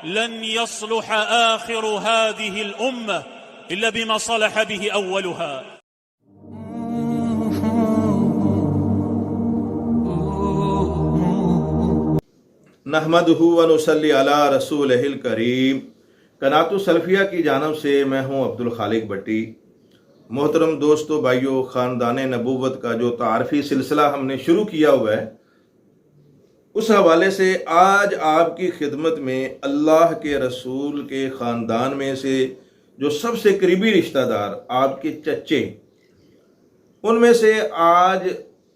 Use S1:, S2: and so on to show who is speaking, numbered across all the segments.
S1: لن يصلح آخر هذه الأمة إلا بما صلح به أولها.
S2: نحمدہ ونصلی علی رسولہ الکریم. قناۃ السلفیہ کی جانب سے میں ہوں عبد الخالق بٹی. محترم دوستو، بھائیو، خاندان نبوت کا جو تعارفی سلسلہ ہم نے شروع کیا ہوا ہے، اس حوالے سے آج آپ کی خدمت میں اللہ کے رسول کے خاندان میں سے جو سب سے قریبی رشتہ دار آپ کے چچے، ان میں سے آج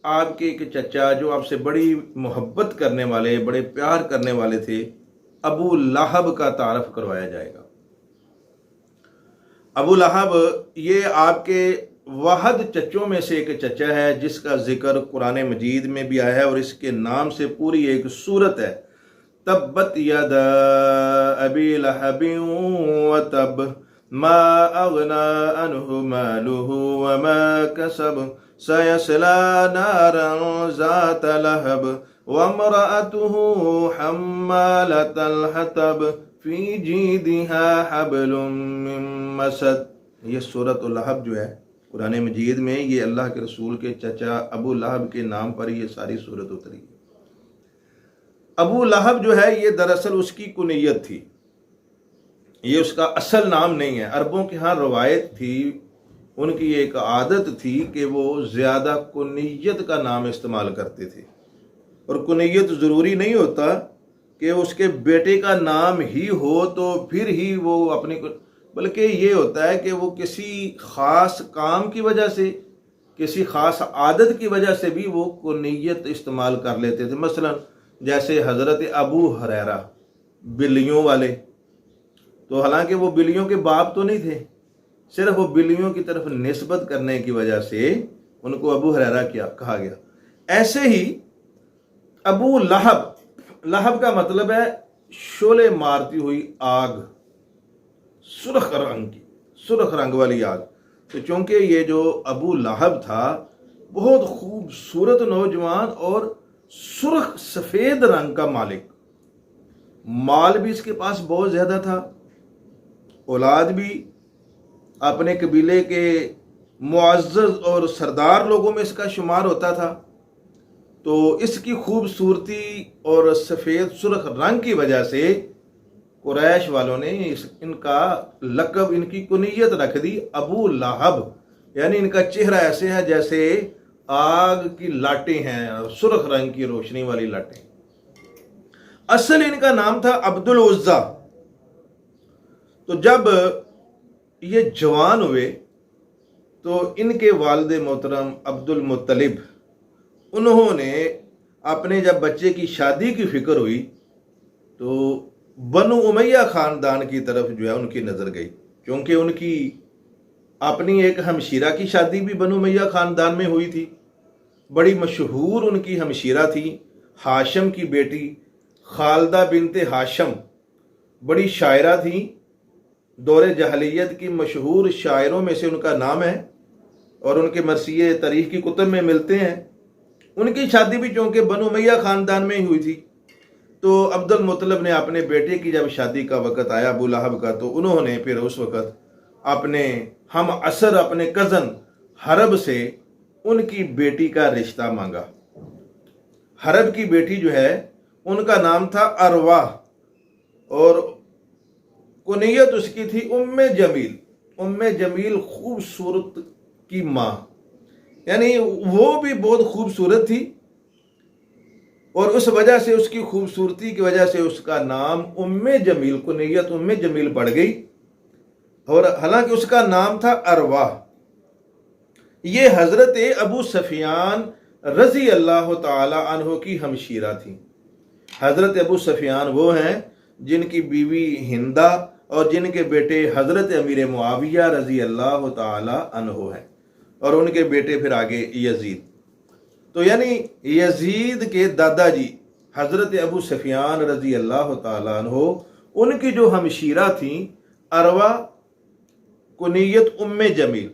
S2: آپ کے ایک چچا جو آپ سے بڑی محبت کرنے والے، بڑے پیار کرنے والے تھے، ابو لہب کا تعارف کروایا جائے گا. ابو لہب یہ آپ کے واحد چچوں میں سے ایک چچا ہے جس کا ذکر قرآن مجید میں بھی آیا ہے، اور اس کے نام سے پوری ایک سورت ہے. تبت یدا ابی لہب وتب ما اغنی عنہ مالہ وما کسب سیصلی نارا ذات لہب وامرأتہ حمالۃ الحطب فی جیدها حبل من مسد. یہ سورۃ اللہب جو ہے قرآن مجید میں، یہ اللہ کے رسول کے چچا ابو لہب کے نام پر یہ ساری سورت اتری. ابو لہب جو ہے یہ دراصل اس کی کنیت تھی، یہ اس کا اصل نام نہیں ہے. عربوں کے ہاں روایت تھی، ان کی ایک عادت تھی کہ وہ زیادہ کنیت کا نام استعمال کرتے تھے، اور کنیت ضروری نہیں ہوتا کہ اس کے بیٹے کا نام ہی ہو تو پھر ہی وہ اپنی، بلکہ یہ ہوتا ہے کہ وہ کسی خاص کام کی وجہ سے، کسی خاص عادت کی وجہ سے بھی وہ کنیت استعمال کر لیتے تھے. مثلا جیسے حضرت ابو ہریرہ، بلیوں والے، تو حالانکہ وہ بلیوں کے باپ تو نہیں تھے، صرف وہ بلیوں کی طرف نسبت کرنے کی وجہ سے ان کو ابو ہریرہ کہا گیا. ایسے ہی ابو لہب، لہب کا مطلب ہے شعلے مارتی ہوئی آگ، سرخ رنگ کی، سرخ رنگ والی آگ. تو چونکہ یہ جو ابو لہب تھا بہت خوبصورت نوجوان اور سرخ سفید رنگ کا مالک، مال بھی اس کے پاس بہت زیادہ تھا، اولاد بھی اپنے قبیلے کے معزز اور سردار لوگوں میں اس کا شمار ہوتا تھا. تو اس کی خوبصورتی اور سفید سرخ رنگ کی وجہ سے قریش والوں نے ان کا لقب، ان کی کنیت رکھ دی ابو لہب. یعنی ان کا چہرہ ایسے ہے جیسے آگ کی لاٹیں ہیں، سرخ رنگ کی روشنی والی لاٹیں. اصل ان کا نام تھا عبد العزیٰ. تو جب یہ جوان ہوئے تو ان کے والد محترم عبد المطلب، انہوں نے اپنے جب بچے کی شادی کی فکر ہوئی تو بنو امیہ خاندان کی طرف جو ہے ان کی نظر گئی، کیونکہ ان کی اپنی ایک ہمشیرہ کی شادی بھی بنو امیہ خاندان میں ہوئی تھی. بڑی مشہور ان کی ہمشیرہ تھی، ہاشم کی بیٹی خالدہ بنت ہاشم، بڑی شاعرہ تھی، دور جاہلیت کی مشہور شاعروں میں سے ان کا نام ہے، اور ان کے مرثیے تاریخ کی کتب میں ملتے ہیں. ان کی شادی بھی چونکہ بنو امیہ خاندان میں ہی ہوئی تھی. تو عبد المطلب نے اپنے بیٹے کی جب شادی کا وقت آیا ابو لہب کا، تو انہوں نے پھر اس وقت اپنے ہم عصر، اپنے کزن حرب سے ان کی بیٹی کا رشتہ مانگا. حرب کی بیٹی جو ہے ان کا نام تھا اروا، اور کنیت اس کی تھی ام جمیل. ام جمیل خوبصورت کی ماں، یعنی وہ بھی بہت خوبصورت تھی، اور اس وجہ سے، اس کی خوبصورتی کی وجہ سے اس کا نام ام جمیل، کنیت ام جمیل پڑ گئی. اور حالانکہ اس کا نام تھا اروا. یہ حضرت ابو سفیان رضی اللہ تعالی عنہ کی ہمشیرہ تھی. حضرت ابو سفیان وہ ہیں جن کی بیوی ہندہ اور جن کے بیٹے حضرت امیر معاویہ رضی اللہ تعالی عنہ ہیں، اور ان کے بیٹے پھر آگے یزید. تو یعنی یزید کے دادا جی حضرت ابو سفیان رضی اللہ تعالی عنہ، ان کی جو ہمشیرہ تھیں اروا کنیت ام جمیل،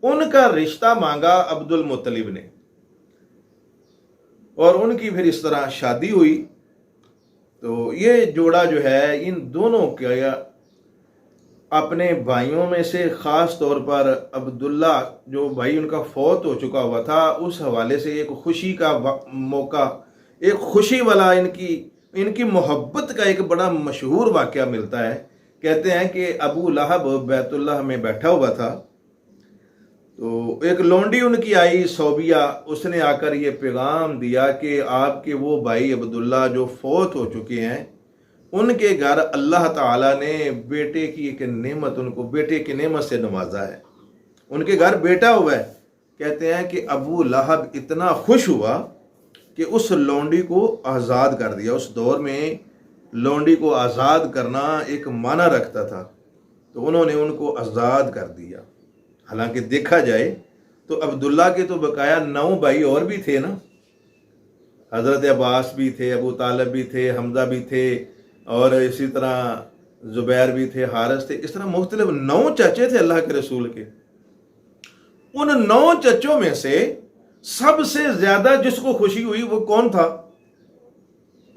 S2: ان کا رشتہ مانگا عبد المطلب نے، اور ان کی پھر اس طرح شادی ہوئی. تو یہ جوڑا جو ہے ان دونوں کے اپنے بھائیوں میں سے خاص طور پر عبداللہ جو بھائی ان کا فوت ہو چکا ہوا تھا، اس حوالے سے ایک خوشی کا موقع، ایک خوشی والا ان کی محبت کا ایک بڑا مشہور واقعہ ملتا ہے۔ کہتے ہیں کہ ابو لہب بیت اللہ میں بیٹھا ہوا تھا، تو ایک لونڈی ان کی آئی صوبیہ، اس نے آ کر یہ پیغام دیا کہ آپ کے وہ بھائی عبداللہ جو فوت ہو چکے ہیں، ان کے گھر اللہ تعالیٰ نے بیٹے کی ایک نعمت، ان کو بیٹے کی نعمت سے نوازا ہے، ان کے گھر بیٹا ہوا ہے۔ کہتے ہیں کہ ابو لہب اتنا خوش ہوا کہ اس لونڈی کو آزاد کر دیا۔ اس دور میں لونڈی کو آزاد کرنا ایک معنی رکھتا تھا، تو انہوں نے ان کو آزاد کر دیا۔ حالانکہ دیکھا جائے تو عبداللہ کے تو بقایا 9 بھائی اور بھی تھے نا، حضرت عباس بھی تھے، ابو طالب بھی تھے، حمزہ بھی تھے، اور اسی طرح زبیر بھی تھے، حارث تھے، اس طرح مختلف 9 چچے تھے اللہ کے رسول کے۔ ان 9 چچوں میں سے سب سے زیادہ جس کو خوشی ہوئی وہ کون تھا؟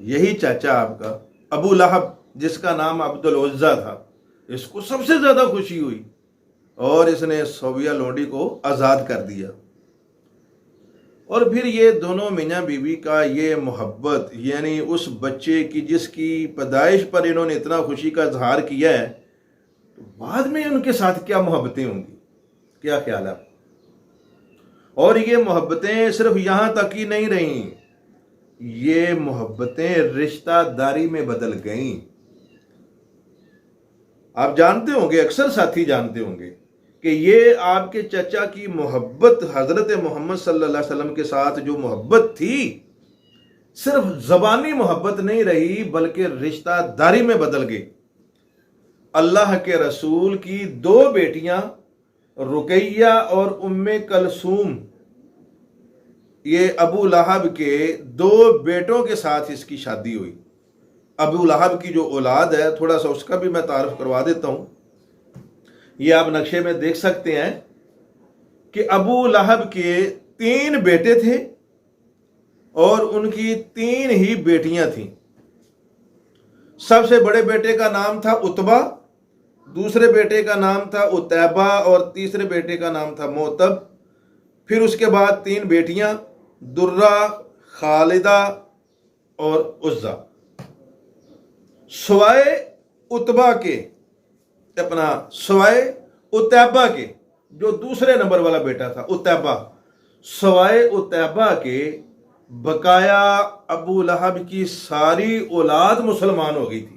S2: یہی چاچا آپ کا ابو لہب، جس کا نام عبد العزہ تھا، اس کو سب سے زیادہ خوشی ہوئی اور اس نے صوبیہ لونڈی کو آزاد کر دیا۔ اور پھر یہ دونوں میاں بیوی کا یہ محبت، یعنی اس بچے کی جس کی پیدائش پر انہوں نے اتنا خوشی کا اظہار کیا ہے، تو بعد میں ان کے ساتھ کیا محبتیں ہوں گی، کیا خیال ہے؟ اور یہ محبتیں صرف یہاں تک ہی نہیں رہیں، یہ محبتیں رشتہ داری میں بدل گئیں۔ آپ جانتے ہوں گے، اکثر ساتھی جانتے ہوں گے کہ یہ آپ کے چچا کی محبت حضرت محمد صلی اللہ علیہ وسلم کے ساتھ جو محبت تھی، صرف زبانی محبت نہیں رہی بلکہ رشتہ داری میں بدل گئی۔ اللہ کے رسول کی 2 بیٹیاں رقیہ اور ام کلثوم، یہ ابو لہب کے 2 بیٹوں کے ساتھ اس کی شادی ہوئی۔ ابو لہب کی جو اولاد ہے، تھوڑا سا اس کا بھی میں تعارف کروا دیتا ہوں۔ یہ آپ نقشے میں دیکھ سکتے ہیں کہ ابو لہب کے 3 بیٹے تھے اور ان کی 3 ہی بیٹیاں تھیں۔ سب سے بڑے بیٹے کا نام تھا عتبہ، دوسرے بیٹے کا نام تھا عتیبہ اور تیسرے بیٹے کا نام تھا موتب۔ پھر اس کے بعد 3 بیٹیاں درہ، خالدہ اور عزہ۔ سوائے عتبہ کے، سوائے عتیبہ کے، جو دوسرے نمبر والا بیٹا تھا عتیبہ، سوائے عتیبہ کے بقایا ابو لہب کی ساری اولاد مسلمان ہو گئی تھی۔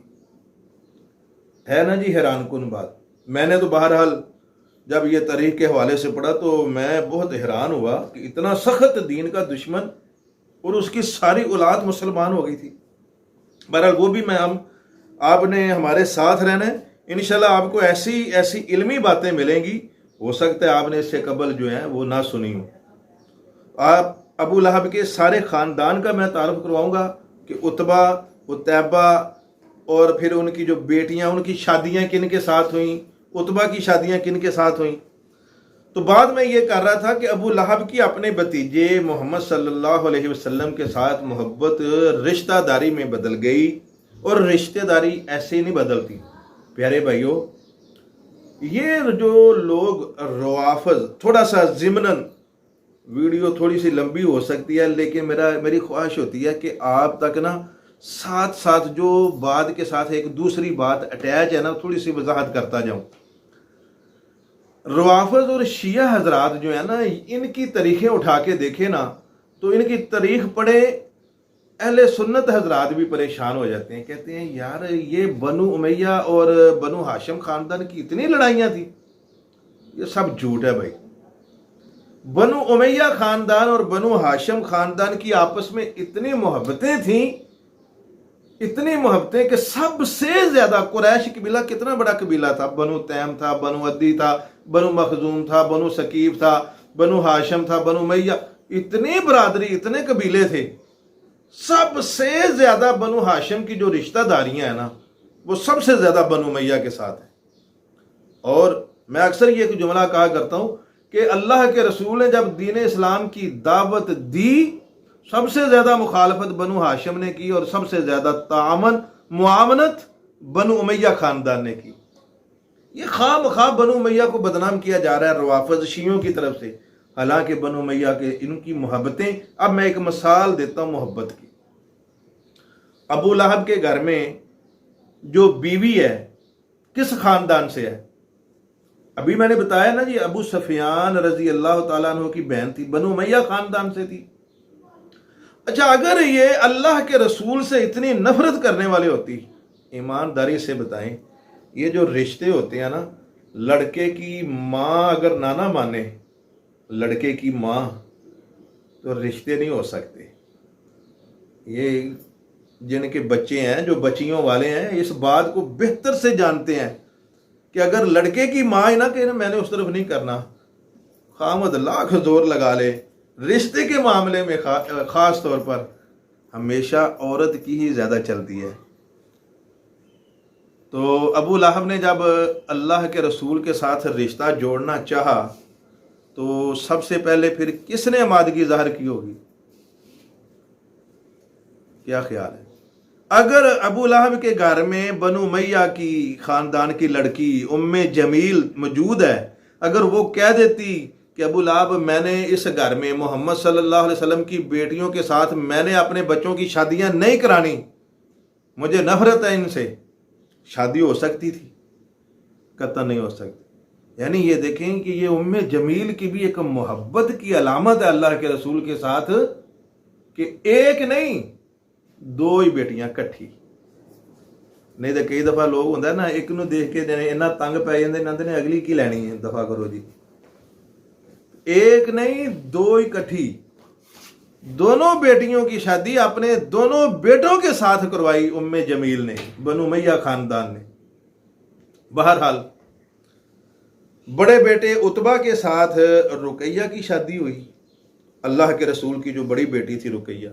S2: ہے نا جی حیران کن بات۔ میں نے تو بہرحال جب یہ تاریخ کے حوالے سے پڑھا تو میں بہت حیران ہوا کہ اتنا سخت دین کا دشمن اور اس کی ساری اولاد مسلمان ہو گئی تھی۔ بہرحال وہ بھی آپ نے ہمارے ساتھ رہنا ہے، انشاءاللہ آپ کو ایسی علمی باتیں ملیں گی، ہو سکتا ہے آپ نے اس سے قبل جو ہیں وہ نہ سنی ہوں۔ آپ ابو لہب کے سارے خاندان کا میں تعارف کرواؤں گا کہ عتبہ، عتیبہ اور پھر ان کی جو بیٹیاں، ان کی شادیاں کن کے ساتھ ہوئیں، عتبہ کی شادیاں کن کے ساتھ ہوئیں۔ تو بعد میں یہ کر رہا تھا کہ ابو لہب کی اپنے بھتیجے محمد صلی اللہ علیہ وسلم کے ساتھ محبت رشتہ داری میں بدل گئی، اور رشتہ داری ایسے نہیں بدلتی۔ پیارے بھائیوں، یہ جو لوگ روافض، تھوڑا سا ضمناً ویڈیو تھوڑی سی لمبی ہو سکتی ہے، لیکن میری خواہش ہوتی ہے کہ آپ تک نا ساتھ ساتھ جو بات کے ساتھ ایک دوسری بات اٹیچ ہے نا، تھوڑی سی وضاحت کرتا جاؤں۔ روافض اور شیعہ حضرات جو ہے نا، ان کی تاریخیں اٹھا کے دیکھیں نا تو ان کی تاریخ پڑھے اہل سنت حضرات بھی پریشان ہو جاتے ہیں، کہتے ہیں یار یہ بنو امیہ اور بنو ہاشم خاندان کی اتنی لڑائیاں تھیں۔ یہ سب جھوٹ ہے بھائی۔ بنو امیہ خاندان اور بنو ہاشم خاندان کی آپس میں اتنی محبتیں تھیں، اتنی محبتیں کہ سب سے زیادہ قریش قبیلہ کتنا بڑا قبیلہ تھا، بنو تیم تھا، بنو عدی تھا، بنو مخزوم تھا، بنو ثقیف تھا، بنو ہاشم تھا، بنو امیہ، اتنی برادری، اتنے قبیلے تھے۔ سب سے زیادہ بنو ہاشم کی جو رشتہ داریاں ہیں نا، وہ سب سے زیادہ بنو امیہ کے ساتھ ہیں۔ اور میں اکثر یہ ایک جملہ کہا کرتا ہوں کہ اللہ کے رسول نے جب دین اسلام کی دعوت دی سب سے زیادہ مخالفت بنو ہاشم نے کی اور سب سے زیادہ معاونت بنو امیہ خاندان نے کی. یہ خواہ مخواہ بنو امیہ کو بدنام کیا جا رہا ہے روافض شیعوں کی طرف سے، حالانکہ بنو امیہ کے ان کی محبتیں. اب میں ایک مثال دیتا ہوں محبت کی. ابو لہب کے گھر میں جو بیوی ہے کس خاندان سے ہے؟ ابھی میں نے بتایا نا جی، ابو سفیان رضی اللہ تعالیٰ عنہ کی بہن تھی، بنو امیہ خاندان سے تھی. اچھا، اگر یہ اللہ کے رسول سے اتنی نفرت کرنے والے ہوتی، ایمانداری سے بتائیں، یہ جو رشتے ہوتے ہیں نا، لڑکے کی ماں اگر نہ مانے لڑکے کی ماں، تو رشتے نہیں ہو سکتے. یہ جن کے بچے ہیں، جو بچیوں والے ہیں، اس بات کو بہتر سے جانتے ہیں کہ اگر لڑکے کی ماں ہی نہ کہ میں نے اس طرف نہیں کرنا، خامد لاکھ زور لگا لے، رشتے کے معاملے میں خاص طور پر ہمیشہ عورت کی ہی زیادہ چلتی ہے. تو ابو لہب نے جب اللہ کے رسول کے ساتھ رشتہ جوڑنا چاہا تو سب سے پہلے پھر کس نے آمادگی ظاہر کی ہوگی؟ کیا خیال ہے؟ اگر ابو لہب کے گھر میں بنو امیہ کی خاندان کی لڑکی ام جمیل موجود ہے، اگر وہ کہہ دیتی کہ ابو لہب میں نے اس گھر میں محمد صلی اللہ علیہ وسلم کی بیٹیوں کے ساتھ میں نے اپنے بچوں کی شادیاں نہیں کرانی، مجھے نفرت ہے ان سے، شادی ہو سکتی تھی؟ قطعا نہیں ہو سکتی. یعنی یہ دیکھیں کہ یہ ام جمیل کی بھی ایک محبت کی علامت ہے اللہ کے رسول کے ساتھ کہ ایک نہیں دو ہی بیٹیاں کٹھی. نہیں تو کئی دفعہ لوگ ہوتا ہے نا، ایک نو دیکھ کے اتنا تنگ پی جاتے نے اگلی کی لینی ہے، دفعہ کرو جی. ایک نہیں دو ہی کٹھی، دونوں بیٹیوں کی شادی اپنے دونوں بیٹوں کے ساتھ کروائی ام جمیل نے، بنو امیہ خاندان نے. بہرحال بڑے بیٹے عتبہ کے ساتھ رقیہ کی شادی ہوئی، اللہ کے رسول کی جو بڑی بیٹی تھی رقیہ،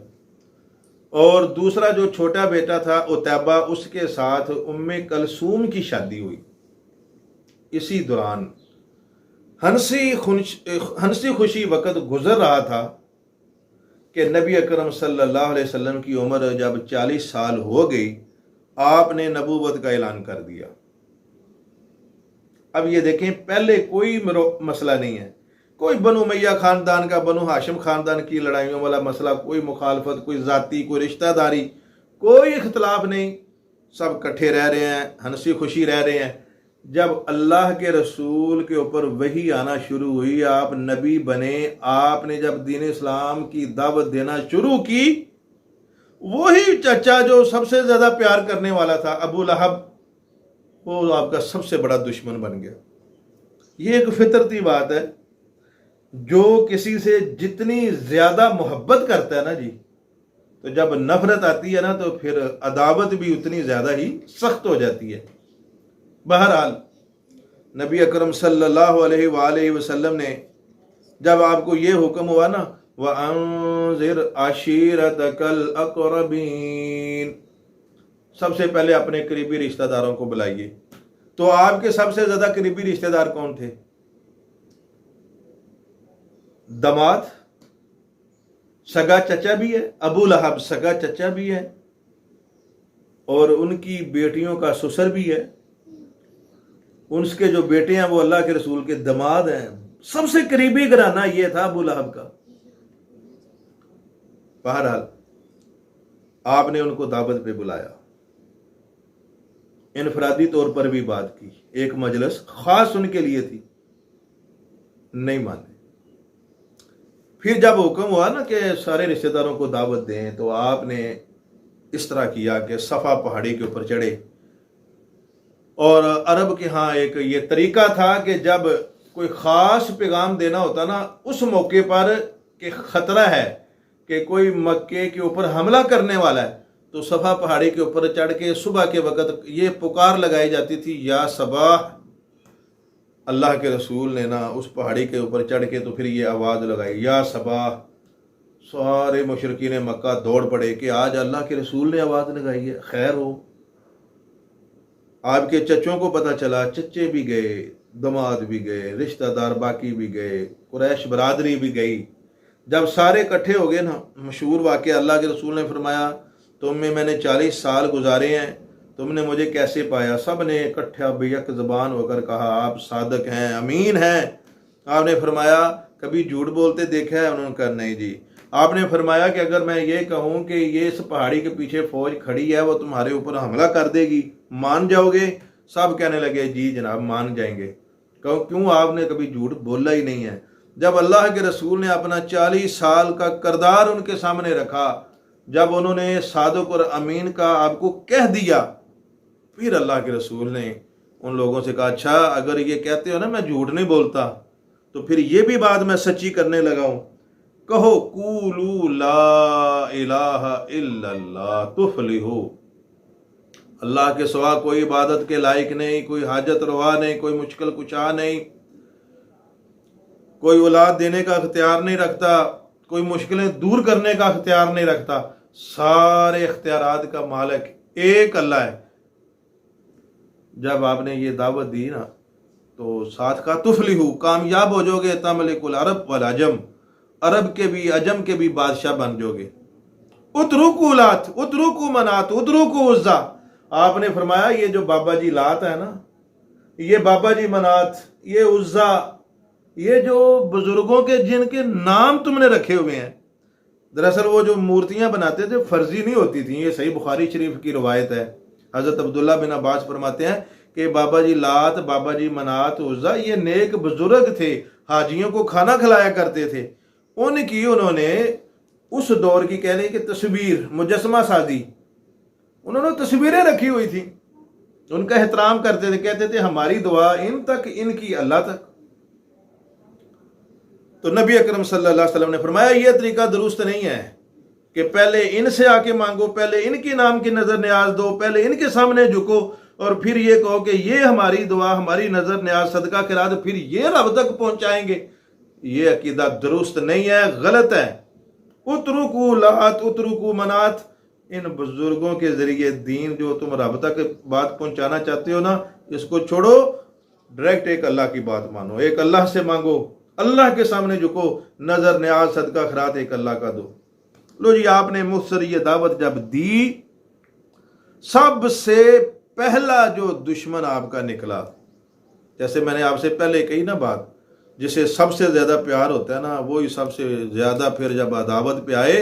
S2: اور دوسرا جو چھوٹا بیٹا تھا عتیبہ، اس کے ساتھ ام کلثوم کی شادی ہوئی. اسی دوران ہنسی خوشی وقت گزر رہا تھا کہ نبی اکرم صلی اللہ علیہ وسلم کی عمر جب 40 سال ہو گئی، آپ نے نبوت کا اعلان کر دیا. اب یہ دیکھیں، پہلے کوئی مسئلہ نہیں ہے، کوئی بنو امیہ خاندان کا بنو ہاشم خاندان کی لڑائیوں والا مسئلہ، کوئی مخالفت، کوئی ذاتی، کوئی رشتہ داری، کوئی اختلاف نہیں، سب کٹھے رہ رہے ہیں، ہنسی خوشی رہ رہے ہیں. جب اللہ کے رسول کے اوپر وحی آنا شروع ہوئی، آپ نبی بنے، آپ نے جب دین اسلام کی دعوت دینا شروع کی، وہی چچا جو سب سے زیادہ پیار کرنے والا تھا ابو لہب، وہ آپ کا سب سے بڑا دشمن بن گیا. یہ ایک فطرتی بات ہے، جو کسی سے جتنی زیادہ محبت کرتا ہے نا جی، تو جب نفرت آتی ہے نا تو پھر عداوت بھی اتنی زیادہ ہی سخت ہو جاتی ہے. بہرحال نبی اکرم صلی اللہ علیہ وآلہ وسلم نے جب آپ کو یہ حکم ہوا نا، وَأَنذِرْ عَشِيرَتَكَ الْأَقْرَبِينَ، سب سے پہلے اپنے قریبی رشتہ داروں کو بلائیے. تو آپ کے سب سے زیادہ قریبی رشتہ دار کون تھے؟ دماد، سگا چچا بھی ہے، ابو لہب سگا چچا بھی ہے، اور ان کی بیٹیوں کا سسر بھی ہے. ان کے جو بیٹے ہیں وہ اللہ کے رسول کے دماد ہیں. سب سے قریبی گھرانہ یہ تھا ابو لہب کا. بہرحال آپ نے ان کو دعوت پہ بلایا، انفرادی طور پر بھی بات کی، ایک مجلس خاص ان کے لیے تھی، نہیں مانے. پھر جب حکم ہوا نا کہ سارے رشتہ داروں کو دعوت دیں، تو آپ نے اس طرح کیا کہ صفا پہاڑی کے اوپر چڑھے. اور عرب کے ہاں ایک یہ طریقہ تھا کہ جب کوئی خاص پیغام دینا ہوتا نا اس موقع پر کہ خطرہ ہے کہ کوئی مکے کے اوپر حملہ کرنے والا ہے، تو صفا پہاڑی کے اوپر چڑھ کے صبح کے وقت یہ پکار لگائی جاتی تھی، یا صباح. اللہ کے رسول نے نا اس پہاڑی کے اوپر چڑھ کے تو پھر یہ آواز لگائی، یا صباح. سارے مشرکین مکہ دوڑ پڑے کہ آج اللہ کے رسول نے آواز لگائی ہے، خیر ہو. آپ کے چچوں کو پتہ چلا، چچے بھی گئے، دماد بھی گئے، رشتہ دار باقی بھی گئے، قریش برادری بھی گئی. جب سارے اکٹھے ہو گئے نا، مشہور واقعہ، اللہ کے رسول نے فرمایا تم میں نے 40 سال گزارے ہیں، تم نے مجھے کیسے پایا؟ سب نے اکٹھا بیک زبان ہو کر کہا آپ صادق ہیں، امین ہیں۔ آپ نے فرمایا کبھی جھوٹ بولتے دیکھا ہے؟ انہوں نے کہا نہیں جی۔ آپ نے فرمایا کہ اگر میں یہ کہوں کہ یہ اس پہاڑی کے پیچھے فوج کھڑی ہے، وہ تمہارے اوپر حملہ کر دے گی، مان جاؤ گے؟ سب کہنے لگے جی جناب مان جائیں گے۔ کہو کیوں؟ آپ نے کبھی جھوٹ بولا ہی نہیں ہے۔ جب اللہ کے رسول نے اپنا 40 سال کا کردار ان کے سامنے رکھا، جب انہوں نے صادق اور امین کا آپ کو کہہ دیا، پھر اللہ کے رسول نے ان لوگوں سے کہا اچھا اگر یہ کہتے ہو نا میں جھوٹ نہیں بولتا، تو پھر یہ بھی بات میں سچی کرنے لگا ہوں۔ کہو قولوا لا الہ الا اللہ تفلحوا، اللہ کے سوا کوئی عبادت کے لائق نہیں، کوئی حاجت روا نہیں، کوئی مشکل کشا نہیں، کوئی اولاد دینے کا اختیار نہیں رکھتا، کوئی مشکلیں دور کرنے کا اختیار نہیں رکھتا، سارے اختیارات کا مالک ایک اللہ ہے۔ جب آپ نے یہ دعوت دی نا تو ساتھ کا تفلحوا، کامیاب ہو جاؤ گے، تملک العرب والعجم، عرب کے بھی عجم کے بھی بادشاہ بن جاؤ گے۔ اترکوا لات، اترکوا منات، اترکوا عزا۔ آپ نے فرمایا یہ جو بابا جی لات ہے نا، یہ بابا جی منات، یہ عزا، یہ جو بزرگوں کے جن کے نام تم نے رکھے ہوئے ہیں، دراصل وہ جو مورتیاں بناتے تھے فرضی نہیں ہوتی تھیں، یہ صحیح بخاری شریف کی روایت ہے۔ حضرت عبداللہ بن عباس فرماتے ہیں کہ بابا جی لات، بابا جی منات، عزا یہ نیک بزرگ تھے، حاجیوں کو کھانا کھلایا کرتے تھے۔ انہوں نے اس دور کی کہہ لیں کہ تصویر، مجسمہ سازی، انہوں نے تصویریں رکھی ہوئی تھی، ان کا احترام کرتے تھے، کہتے تھے ہماری دعا ان تک، ان کی اللہ تک۔ تو نبی اکرم صلی اللہ علیہ وسلم نے فرمایا یہ طریقہ درست نہیں ہے کہ پہلے ان سے آ کے مانگو، پہلے ان کے نام کی نظر نیاز دو، پہلے ان کے سامنے جھکو، اور پھر یہ کہو کہ یہ ہماری دعا، ہماری نظر نیاز، صدقہ خیرات پھر یہ رب تک پہنچائیں گے۔ یہ عقیدہ درست نہیں ہے، غلط ہے۔ اترکوا لات، اترکوا منات، ان بزرگوں کے ذریعے دین جو تم رب تک بات پہنچانا چاہتے ہو نا، اس کو چھوڑو، ڈائریکٹ ایک اللہ کی بات مانو، ایک اللہ سے مانگو، اللہ کے سامنے جھکو، نظر نیاز صدقہ خیرات ایک اللہ کا دو۔ لو جی، آپ نے مختصر یہ دعوت جب دی، سب سے پہلا جو دشمن آپ کا نکلا، جیسے میں نے آپ سے پہلے کہی نا بات، جسے سب سے زیادہ پیار ہوتا ہے نا وہی سب سے زیادہ پھر جب عداوت پہ آئے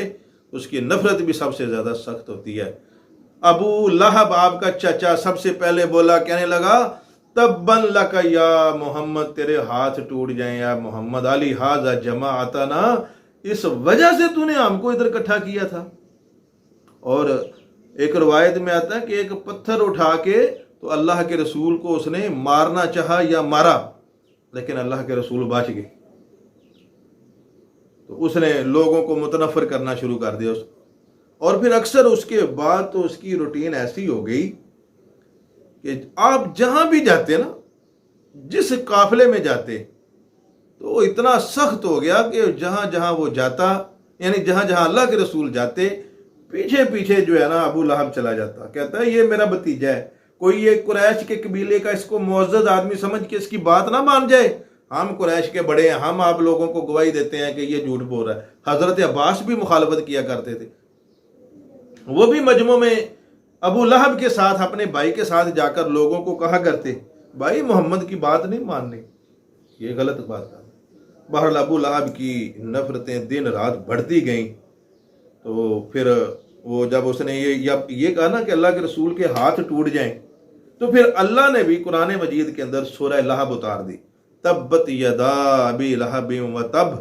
S2: اس کی نفرت بھی سب سے زیادہ سخت ہوتی ہے۔ ابو لہب آپ کا چچا سب سے پہلے بولا، کہنے لگا تبن لک یا محمد، تیرے ہاتھ ٹوٹ جائیں یا محمد، علی ھذا جماعتنا، اس وجہ سے تو نے ہم کو ادھر اکٹھا کیا تھا۔ اور ایک روایت میں آتا ہے کہ ایک پتھر اٹھا کے تو اللہ کے رسول کو اس نے مارنا چاہا یا مارا، لیکن اللہ کے رسول بچ گئے، تو اس نے لوگوں کو متنفر کرنا شروع کر دیا۔ اور پھر اکثر اس کے بعد تو اس کی روٹین ایسی ہو گئی کہ آپ جہاں بھی جاتے نا، جس قافلے میں جاتے، تو وہ اتنا سخت ہو گیا کہ جہاں جہاں وہ جاتا، یعنی جہاں جہاں اللہ کے رسول جاتے، پیچھے پیچھے جو ہے نا ابو لہب چلا جاتا، کہتا ہے یہ میرا بھتیجا ہے، کوئی یہ قریش کے قبیلے کا اس کو معزز آدمی سمجھ کے اس کی بات نہ مان جائے، ہم قریش کے بڑے ہیں، ہم آپ لوگوں کو گواہی دیتے ہیں کہ یہ جھوٹ بول رہا ہے۔ حضرت عباس بھی مخالفت کیا کرتے تھے، وہ بھی مجمع میں ابو لہب کے ساتھ، اپنے بھائی کے ساتھ جا کر لوگوں کو کہا کرتے بھائی محمد کی بات نہیں ماننی، یہ غلط بات ہے۔ بہرحال ابو لہب کی نفرتیں دن رات بڑھتی گئیں، تو پھر وہ جب اس نے یہ کہا نا کہ اللہ کے رسول کے ہاتھ ٹوٹ جائیں، تو پھر اللہ نے بھی قرآن مجید کے اندر سورہ لہب اتار دی، تبت یدا ابی لہب وتب،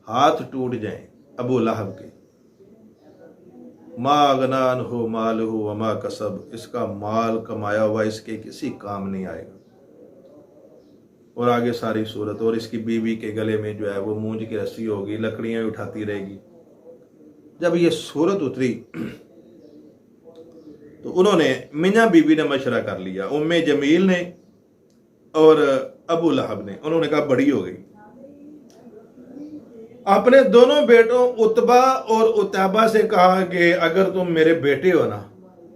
S2: ہاتھ ٹوٹ جائیں ابو لہب کے، ما اغنی عنہ مالہ وما کسب، اس کا مال کمایا ہوا اس کے کسی کام نہیں آئے گا۔ اور آگے ساری صورت، اور اس کی بیوی کے گلے میں جو ہے وہ مونج کی رسی ہوگی، لکڑیاں اٹھاتی رہے گی۔ جب یہ صورت اتری تو انہوں نے، میاں بیوی نے مشورہ کر لیا، ام جمیل نے اور ابو لہب نے، انہوں نے کہا بڑی ہو گئی، اپنے دونوں بیٹوں عتبہ اور عتیبہ سے کہا کہ اگر تم میرے بیٹے ہو نا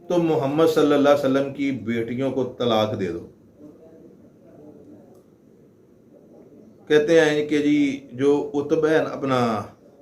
S2: تو محمد صلی اللہ علیہ وسلم کی بیٹیوں کو طلاق دے دو۔ کہتے ہیں کہ جی جو عتبہ ہے اپنا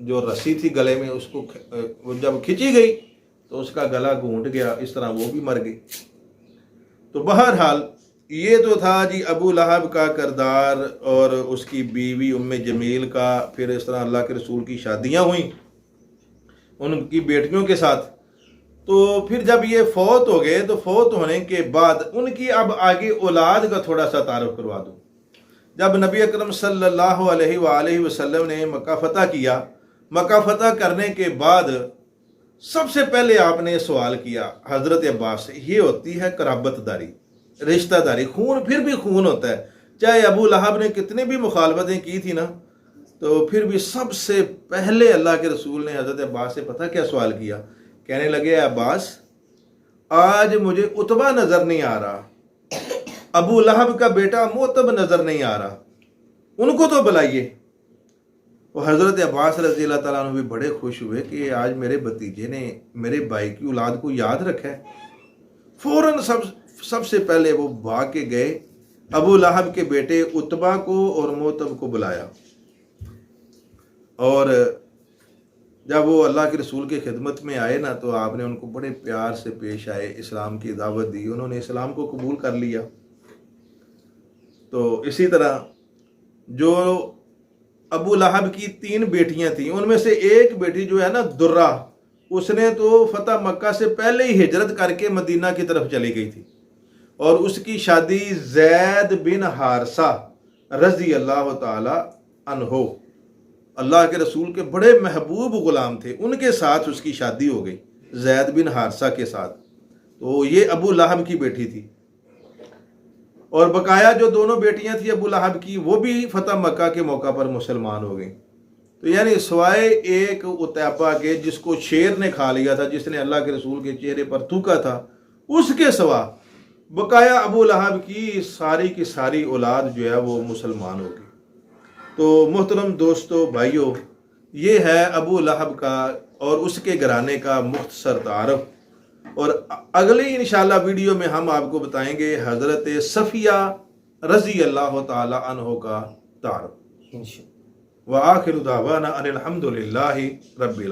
S2: جو رسی تھی گلے میں اس کو وہ جب کھینچی گئی تو اس کا گلا گھونٹ گیا، اس طرح وہ بھی مر گئی۔ تو بہرحال یہ تو تھا جی ابو لہب کا کردار اور اس کی بیوی ام جمیل کا، پھر اس طرح اللہ کے رسول کی شادیاں ہوئیں ان کی بیٹیوں کے ساتھ۔ تو پھر جب یہ فوت ہو گئے تو فوت ہونے کے بعد ان کی اب آگے اولاد کا تھوڑا سا تعارف کروا دوں۔ جب نبی اکرم صلی اللہ علیہ وآلہ وسلم نے مکہ فتح کیا، مکہ فتح کرنے کے بعد سب سے پہلے آپ نے سوال کیا حضرت عباس سے، یہ ہوتی ہے قرابت داری، رشتہ داری، خون پھر بھی خون ہوتا ہے، چاہے ابو لہب نے کتنے بھی مخالفتیں کی تھی نا، تو پھر بھی سب سے پہلے اللہ کے رسول نے حضرت عباس سے پتہ کیا سوال کیا؟ کہنے لگے عباس آج مجھے عتبہ نظر نہیں آ رہا، ابو لہب کا بیٹا معتب نظر نہیں آ رہا، ان کو تو بلائیے۔ وہ حضرت عباس رضی اللہ تعالیٰ عنہ بھی بڑے خوش ہوئے کہ آج میرے بھتیجے نے میرے بھائی کی اولاد کو یاد رکھا ہے۔ فوراً سب سے پہلے وہ بھاگ کے گئے، ابو لہب کے بیٹے عتبہ کو اور معتب کو بلایا، اور جب وہ اللہ کے رسول کی خدمت میں آئے نا تو آپ نے ان کو بڑے پیار سے پیش آئے، اسلام کی دعوت دی، انہوں نے اسلام کو قبول کر لیا۔ تو اسی طرح جو ابو لہب کی 3 بیٹیاں تھیں ان میں سے ایک بیٹی جو ہے نا درہ، اس نے تو فتح مکہ سے پہلے ہی ہجرت کر کے مدینہ کی طرف چلی گئی تھی، اور اس کی شادی زید بن حارثہ رضی اللہ تعالی عنہ، اللہ کے رسول کے بڑے محبوب غلام تھے، ان کے ساتھ اس کی شادی ہو گئی، زید بن حارثہ کے ساتھ۔ تو یہ ابو لہب کی بیٹی تھی، اور بقایا جو دونوں بیٹیاں تھیں ابو لہب کی وہ بھی فتح مکہ کے موقع پر مسلمان ہو گئیں۔ تو یعنی سوائے ایک عتیبہ کے جس کو شیر نے کھا لیا تھا، جس نے اللہ کے رسول کے چہرے پر تھوکا تھا، اس کے سوا بقایا ابو لہب کی ساری اولاد جو ہے وہ مسلمان ہو گئی۔ تو محترم دوستو بھائیو، یہ ہے ابو لہب کا اور اس کے گھرانے کا مختصر تعارف، اور اگلی انشاءاللہ ویڈیو میں ہم آپ کو بتائیں گے حضرت صفیہ رضی اللہ تعالی عنہ کا تعارف۔ وآخر دعوانا ان الحمد للہ رب العالمین۔